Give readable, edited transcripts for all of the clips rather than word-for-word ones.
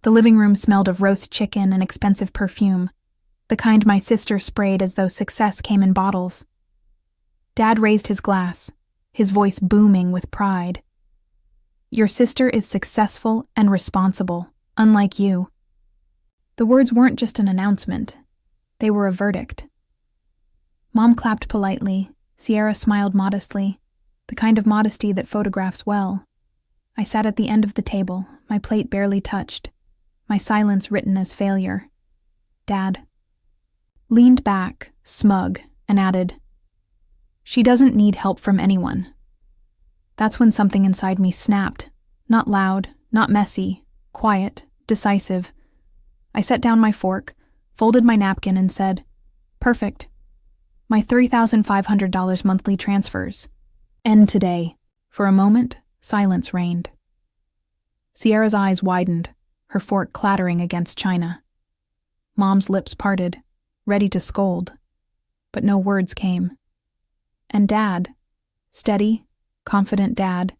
The living room smelled of roast chicken and expensive perfume, the kind my sister sprayed as though success came in bottles. Dad raised his glass, his voice booming with pride. "Your sister is successful and responsible, unlike you." The words weren't just an announcement. They were a verdict. Mom clapped politely. Sierra smiled modestly, the kind of modesty that photographs well. I sat at the end of the table, my plate barely touched, my silence written as failure. Dad leaned back, smug, and added, "She doesn't need help from anyone." That's when something inside me snapped. Not loud, not messy, quiet, decisive. I set down my fork, folded my napkin, and said, "Perfect. My $3,500 monthly transfers. End today." For a moment, silence reigned. Sierra's eyes widened, her fork clattering against china. Mom's lips parted, ready to scold, but no words came. And Dad, steady, confident Dad,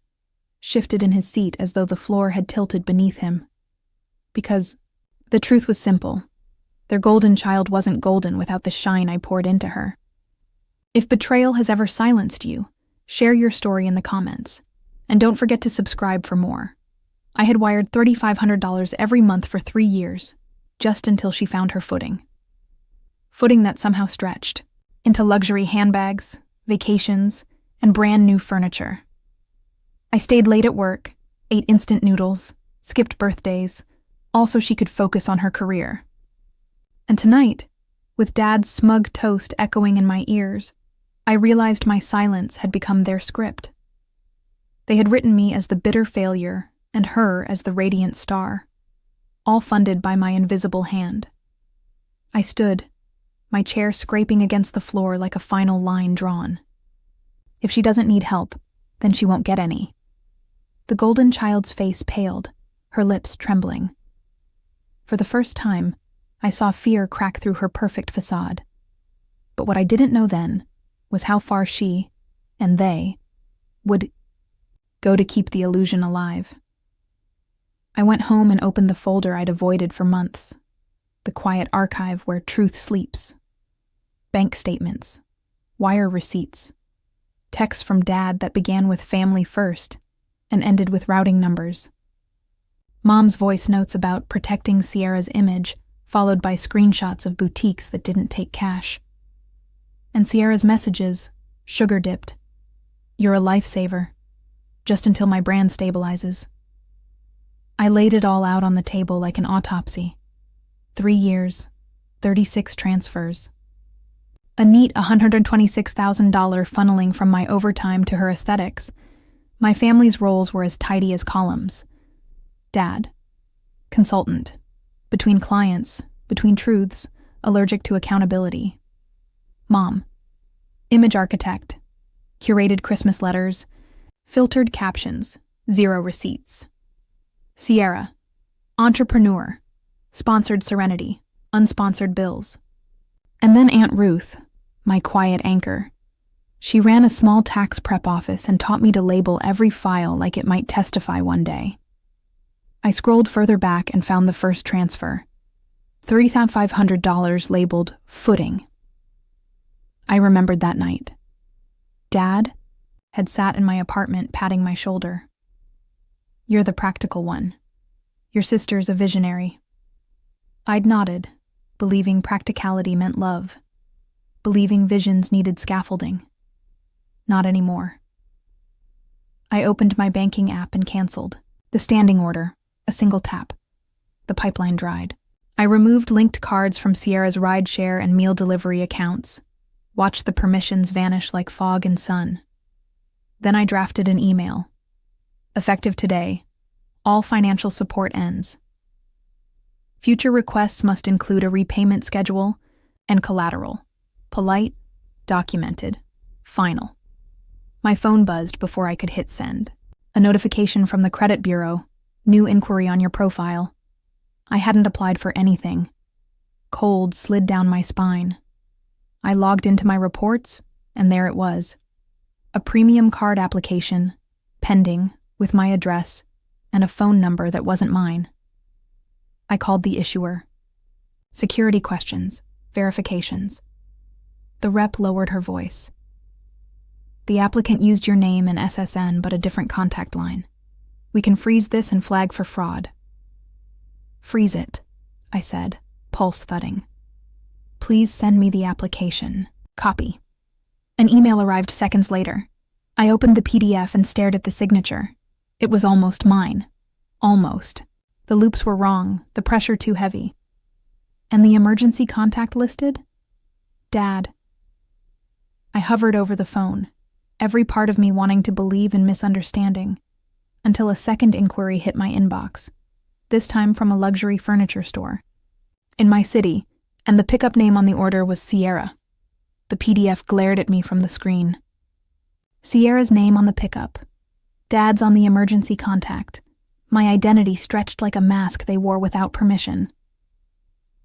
shifted in his seat as though the floor had tilted beneath him. Because the truth was simple. Their golden child wasn't golden without the shine I poured into her. If betrayal has ever silenced you, share your story in the comments. And don't forget to subscribe for more. I had wired $3,500 every month for 3 years, just until she found her footing. Footing that somehow stretched into luxury handbags, vacations, and brand new furniture. I stayed late at work, ate instant noodles, skipped birthdays, all so she could focus on her career. And tonight, with Dad's smug toast echoing in my ears, I realized my silence had become their script. They had written me as the bitter failure and her as the radiant star, all funded by my invisible hand. I stood, my chair scraping against the floor like a final line drawn. If she doesn't need help, then she won't get any. The golden child's face paled, her lips trembling. For the first time, I saw fear crack through her perfect facade. But what I didn't know then was how far she, and they, would go to keep the illusion alive. I went home and opened the folder I'd avoided for months, the quiet archive where truth sleeps. Bank statements, wire receipts, texts from Dad that began with family first and ended with routing numbers. Mom's voice notes about protecting Sierra's image, followed by screenshots of boutiques that didn't take cash. And Sierra's messages, sugar-dipped. "You're a lifesaver. Just until my brand stabilizes." I laid it all out on the table like an autopsy. 3 years, 36 transfers. A neat $126,000 funneling from my overtime to her aesthetics. My family's roles were as tidy as columns. Dad, consultant, between clients, between truths, allergic to accountability. Mom, image architect, curated Christmas letters, filtered captions, 0 receipts. Sierra, entrepreneur, sponsored serenity, unsponsored bills. And then Aunt Ruth, my quiet anchor. She ran a small tax prep office and taught me to label every file like it might testify one day. I scrolled further back and found the first transfer, $3,500 labeled footing. I remembered that night. Dad had sat in my apartment patting my shoulder. "You're the practical one. Your sister's a visionary." I'd nodded, believing practicality meant love, believing visions needed scaffolding. Not anymore. I opened my banking app and canceled. The standing order, a single tap. The pipeline dried. I removed linked cards from Sierra's rideshare and meal delivery accounts, watched the permissions vanish like fog and sun. Then I drafted an email. Effective today, all financial support ends. Future requests must include a repayment schedule and collateral. Polite, documented, final. My phone buzzed before I could hit send. A notification from the credit bureau. New inquiry on your profile. I hadn't applied for anything. Cold slid down my spine. I logged into my reports, and there it was. A premium card application, pending, with my address, and a phone number that wasn't mine. I called the issuer. Security questions, verifications. The rep lowered her voice. The applicant used your name and SSN but a different contact line. We can freeze this and flag for fraud. Freeze it, I said, pulse thudding. Please send me the application. Copy. An email arrived seconds later. I opened the PDF and stared at the signature. It was almost mine. Almost. The loops were wrong, the pressure too heavy. And the emergency contact listed? Dad. I hovered over the phone, every part of me wanting to believe in misunderstanding, until a second inquiry hit my inbox, this time from a luxury furniture store. In my city, and the pickup name on the order was Sierra. The PDF glared at me from the screen. Sierra's name on the pickup. Dad's on the emergency contact. My identity stretched like a mask they wore without permission.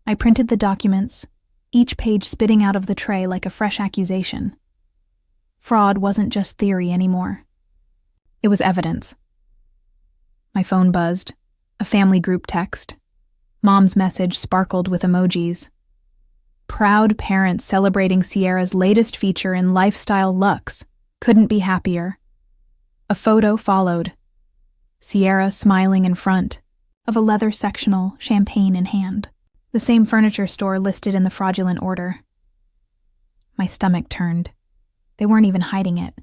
I printed the documents, each page spitting out of the tray like a fresh accusation. Fraud wasn't just theory anymore. It was evidence. My phone buzzed. A family group text. Mom's message sparkled with emojis. Proud parents celebrating Sierra's latest feature in lifestyle luxe. Couldn't be happier. A photo followed. Sierra smiling in front of a leather sectional, champagne in hand. The same furniture store listed in the fraudulent order. My stomach turned. They weren't even hiding it.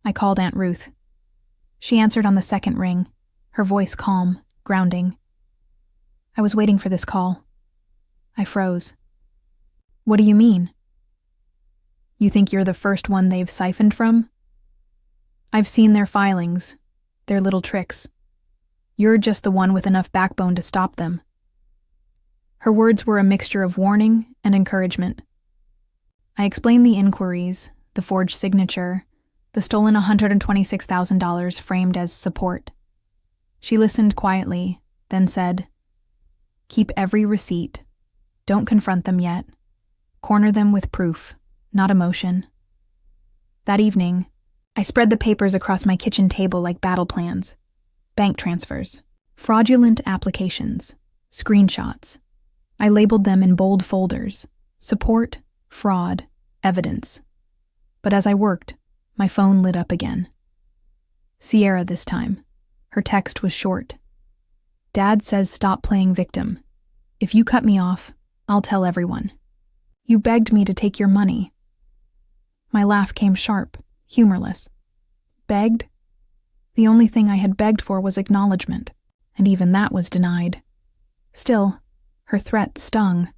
I called Aunt Ruth. She answered on the second ring, her voice calm, grounding. I was waiting for this call. I froze. What do you mean? You think you're the first one they've siphoned from? I've seen their filings, their little tricks. You're just the one with enough backbone to stop them. Her words were a mixture of warning and encouragement. I explained the inquiries, the forged signature, the stolen $126,000 framed as support. She listened quietly, then said, "Keep every receipt. Don't confront them yet. Corner them with proof, not emotion." That evening, I spread the papers across my kitchen table like battle plans. Bank transfers, fraudulent applications, screenshots. I labeled them in bold folders: support, fraud, evidence. But as I worked, my phone lit up again. Sierra this time. Her text was short. Dad says stop playing victim. If you cut me off, I'll tell everyone. You begged me to take your money. My laugh came sharp, humorless. Begged? The only thing I had begged for was acknowledgement, and even that was denied. Still, her threat stung,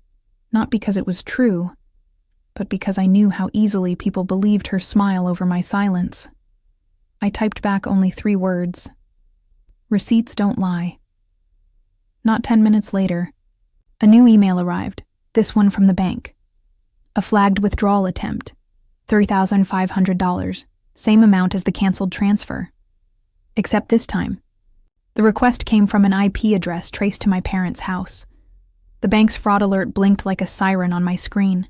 not because it was true, but because I knew how easily people believed her smile over my silence. I typed back only 3 words. Receipts don't lie. Not 10 minutes later, a new email arrived, this one from the bank. A flagged withdrawal attempt, $3,500, same amount as the canceled transfer. Except this time, the request came from an IP address traced to my parents' house. The bank's fraud alert blinked like a siren on my screen.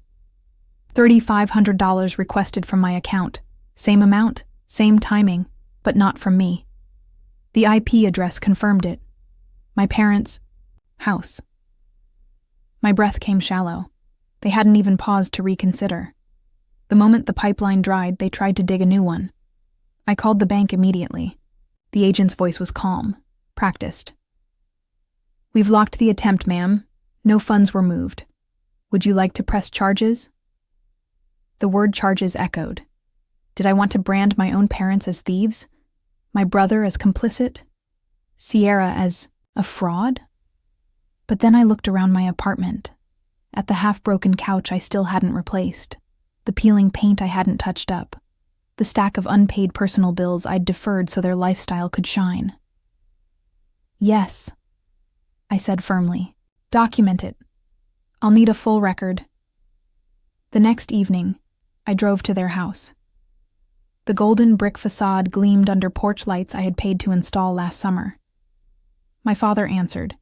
$3,500 requested from my account, same amount, same timing, but not from me. The IP address confirmed it. My parents' house. My breath came shallow. They hadn't even paused to reconsider. The moment the pipeline dried, they tried to dig a new one. I called the bank immediately. The agent's voice was calm, practiced. "We've locked the attempt, ma'am. No funds were moved. Would you like to press charges?" The word charges echoed. Did I want to brand my own parents as thieves? My brother as complicit? Sierra as a fraud? But then I looked around my apartment, at the half-broken couch I still hadn't replaced, the peeling paint I hadn't touched up, the stack of unpaid personal bills I'd deferred so their lifestyle could shine. "Yes," I said firmly. "Document it. I'll need a full record." The next evening, I drove to their house. The golden brick facade gleamed under porch lights I had paid to install last summer. My father answered,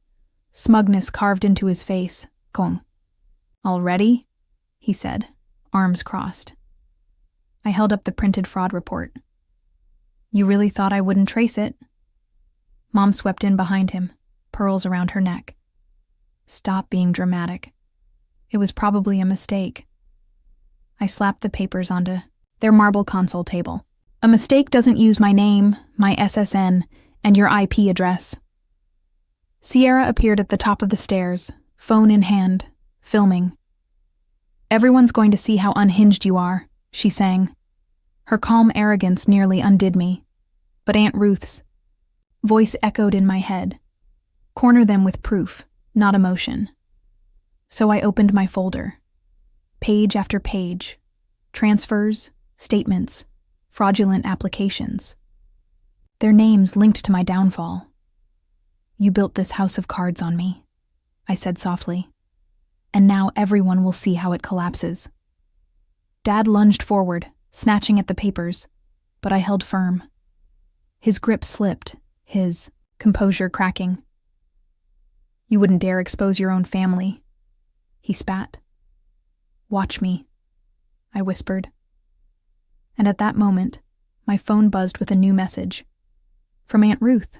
smugness carved into his face. "Con." "Already?" he said, arms crossed. I held up the printed fraud report. "You really thought I wouldn't trace it?" Mom swept in behind him, pearls around her neck. Stop being dramatic. It was probably a mistake. I slapped the papers onto their marble console table. A mistake doesn't use my name, my SSN, and your IP address. Sierra appeared at the top of the stairs, phone in hand, filming. "Everyone's going to see how unhinged you are," she sang. Her calm arrogance nearly undid me, but Aunt Ruth's voice echoed in my head. "Corner them with proof, not emotion." So I opened my folder. Page after page. Transfers, statements, fraudulent applications. Their names linked to my downfall. "You built this house of cards on me," I said softly. "And now everyone will see how it collapses." Dad lunged forward, snatching at the papers, but I held firm. His grip slipped, his composure cracking. "You wouldn't dare expose your own family," he spat. "Watch me," I whispered. And at that moment, my phone buzzed with a new message. From Aunt Ruth.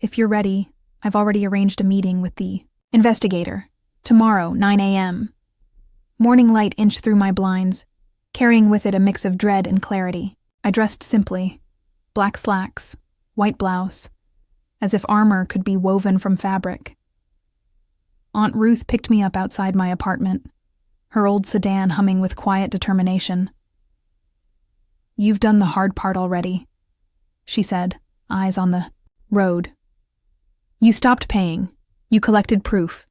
"If you're ready, I've already arranged a meeting with the investigator. Tomorrow, 9 a.m. Morning light inched through my blinds, carrying with it a mix of dread and clarity. I dressed simply. Black slacks, white blouse, as if armor could be woven from fabric. Aunt Ruth picked me up outside my apartment, her old sedan humming with quiet determination. "You've done the hard part already," she said, eyes on the road. "You stopped paying. You collected proof.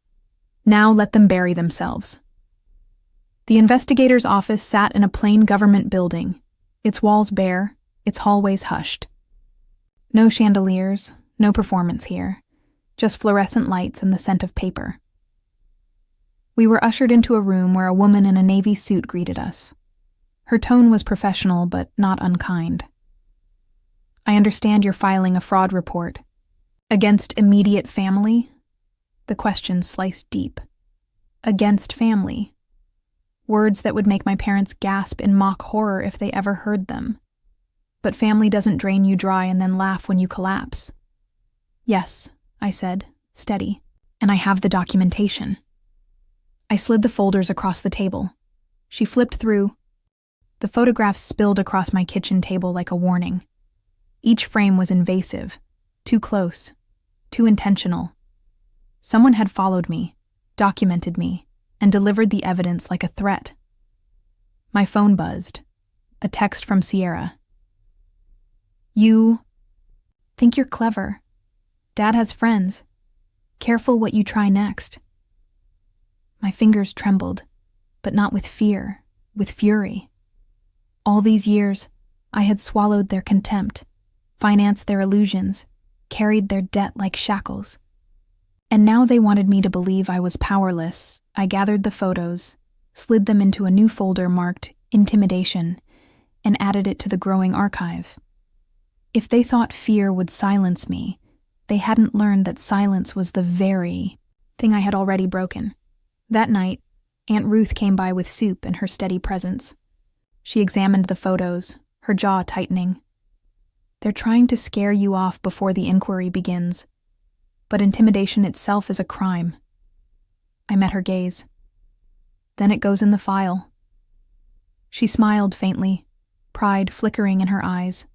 Now let them bury themselves." The investigator's office sat in a plain government building, its walls bare, its hallways hushed. No chandeliers, no performance here, just fluorescent lights and the scent of paper. We were ushered into a room where a woman in a navy suit greeted us. Her tone was professional but not unkind. "I understand you're filing a fraud report. Against immediate family?" The question sliced deep. Against family. Words that would make my parents gasp in mock horror if they ever heard them. But family doesn't drain you dry and then laugh when you collapse. "Yes," I said, steady, "and I have the documentation." I slid the folders across the table. She flipped through. The photographs spilled across my kitchen table like a warning. Each frame was invasive, too close, too intentional. Someone had followed me, documented me, and delivered the evidence like a threat. My phone buzzed. A text from Sierra. "You think you're clever. Dad has friends. Careful what you try next." My fingers trembled, but not with fear, with fury. All these years, I had swallowed their contempt, financed their illusions, carried their debt like shackles. And now they wanted me to believe I was powerless. I gathered the photos, slid them into a new folder marked Intimidation, and added it to the growing archive. If they thought fear would silence me, they hadn't learned that silence was the very thing I had already broken. That night, Aunt Ruth came by with soup and her steady presence. She examined the photos, her jaw tightening. "They're trying to scare you off before the inquiry begins. But intimidation itself is a crime." I met her gaze. "Then it goes in the file." She smiled faintly, pride flickering in her eyes.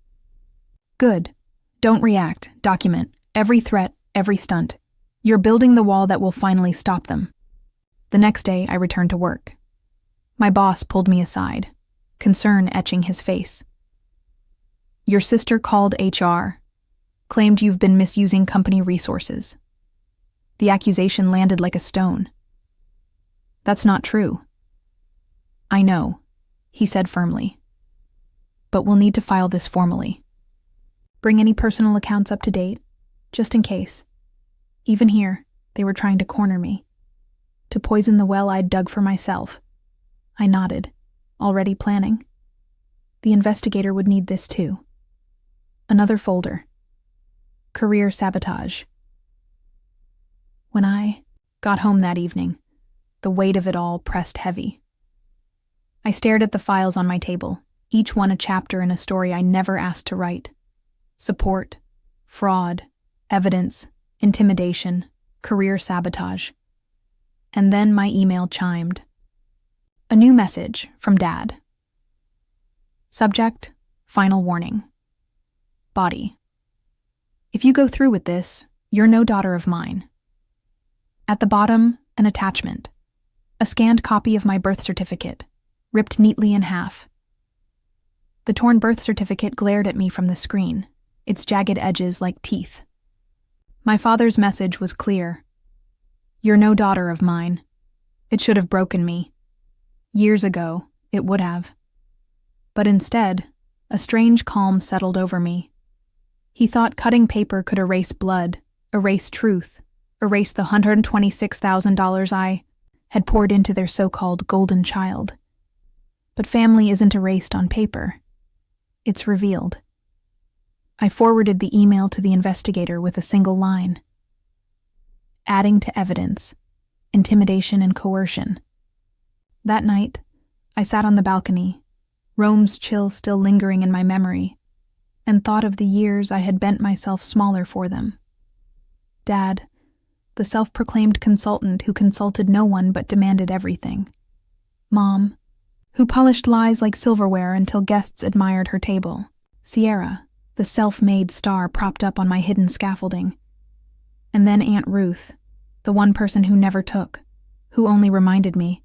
"Good. Don't react. Document. Every threat, every stunt. You're building the wall that will finally stop them." The next day, I returned to work. My boss pulled me aside, concern etching his face. "Your sister called HR, claimed you've been misusing company resources." The accusation landed like a stone. "That's not true." "I know," he said firmly. "But we'll need to file this formally. Bring any personal accounts up to date, just in case. Even here, they were trying to corner me, to poison the well I'd dug for myself." I nodded, already planning. The investigator would need this too. Another folder. Career sabotage. When I got home that evening, the weight of it all pressed heavy. I stared at the files on my table, each one a chapter in a story I never asked to write. Support, fraud, evidence, intimidation, career sabotage. And then my email chimed. A new message from Dad. Subject, final warning. Body. If you go through with this, you're no daughter of mine. At the bottom, an attachment. A scanned copy of my birth certificate, ripped neatly in half. The torn birth certificate glared at me from the screen, its jagged edges like teeth. My father's message was clear. You're no daughter of mine. It should have broken me. Years ago, it would have. But instead, a strange calm settled over me. He thought cutting paper could erase blood, erase truth, erase the $126,000 I had poured into their so-called golden child. But family isn't erased on paper. It's revealed. I forwarded the email to the investigator with a single line. Adding to evidence, intimidation and coercion. That night, I sat on the balcony, Rome's chill still lingering in my memory, and thought of the years I had bent myself smaller for them. Dad, the self-proclaimed consultant who consulted no one but demanded everything. Mom, who polished lies like silverware until guests admired her table. Sierra, the self-made star propped up on my hidden scaffolding. And then Aunt Ruth, the one person who never took, who only reminded me.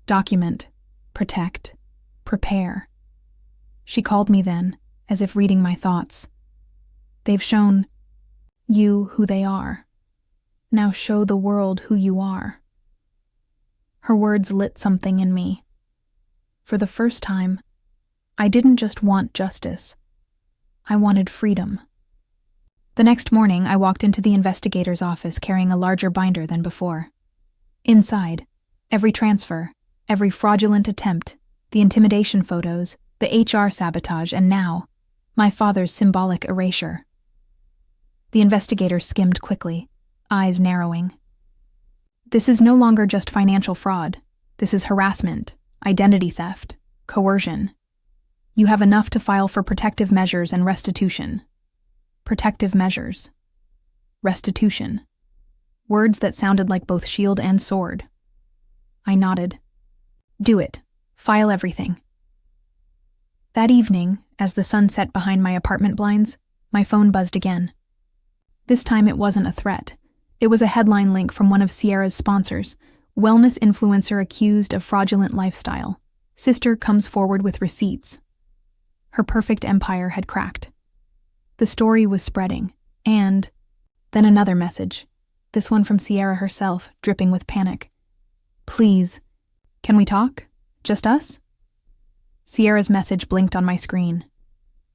Document, protect, prepare. She called me then, as if reading my thoughts. They've shown you who they are. Now show the world who you are. Her words lit something in me. For the first time, I didn't just want justice. I wanted freedom. The next morning, I walked into the investigator's office carrying a larger binder than before. Inside, every transfer, every fraudulent attempt, the intimidation photos, the HR sabotage, and now, my father's symbolic erasure. The investigator skimmed quickly, eyes narrowing. This is no longer just financial fraud. This is harassment, identity theft, coercion. You have enough to file for protective measures and restitution. Protective measures. Restitution. Words that sounded like both shield and sword. I nodded. Do it. File everything. That evening, as the sun set behind my apartment blinds, my phone buzzed again. This time it wasn't a threat. It was a headline link from one of Sierra's sponsors, wellness influencer accused of fraudulent lifestyle. Sister comes forward with receipts. Her perfect empire had cracked. The story was spreading, and then another message, this one from Sierra herself, dripping with panic. Please, can we talk? Just us? Sierra's message blinked on my screen.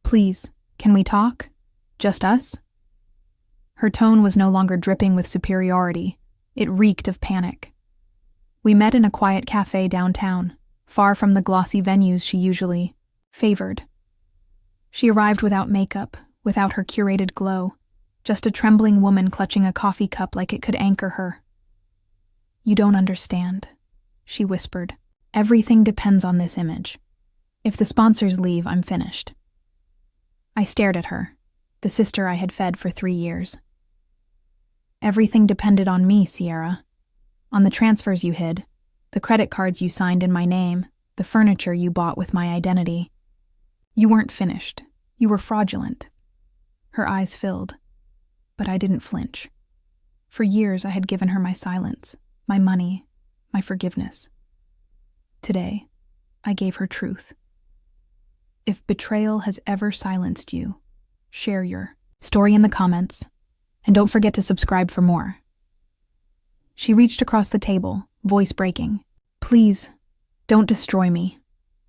Please, can we talk? Just us? Her tone was no longer dripping with superiority. It reeked of panic. We met in a quiet cafe downtown, far from the glossy venues she usually favored. She arrived without makeup, without her curated glow, just a trembling woman clutching a coffee cup like it could anchor her. You don't understand, she whispered. Everything depends on this image. If the sponsors leave, I'm finished. I stared at her, the sister I had fed for 3 years. Everything depended on me, Sierra. On the transfers you hid, the credit cards you signed in my name, the furniture you bought with my identity. You weren't finished. You were fraudulent. Her eyes filled, but I didn't flinch. For years I had given her my silence, my money, my forgiveness. Today, I gave her truth. If betrayal has ever silenced you, share your story in the comments, and don't forget to subscribe for more. She reached across the table, voice breaking. Please, don't destroy me.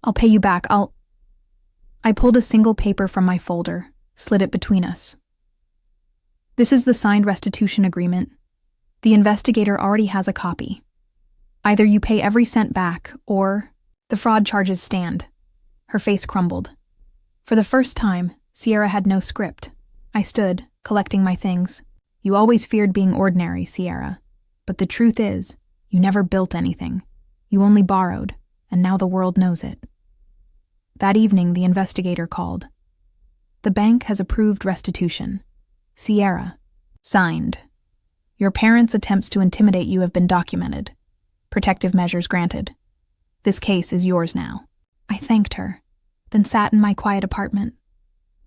I'll pay you back. I pulled a single paper from my folder, slid it between us. This is the signed restitution agreement. The investigator already has a copy. Either you pay every cent back, or the fraud charges stand. Her face crumbled. For the first time, Sierra had no script. I stood, collecting my things. You always feared being ordinary, Sierra. But the truth is, you never built anything. You only borrowed, and now the world knows it. That evening, the investigator called. The bank has approved restitution. Sierra. Signed. Your parents' attempts to intimidate you have been documented. Protective measures granted. This case is yours now." I thanked her, then sat in my quiet apartment,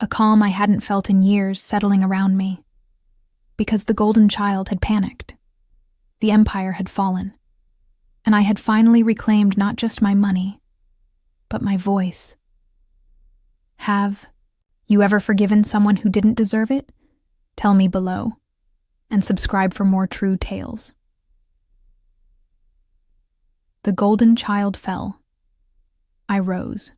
a calm I hadn't felt in years settling around me. Because the golden child had panicked. The empire had fallen, and I had finally reclaimed not just my money, but my voice. Have you ever forgiven someone who didn't deserve it? Tell me below, and subscribe for more true tales. The golden child fell. I rose.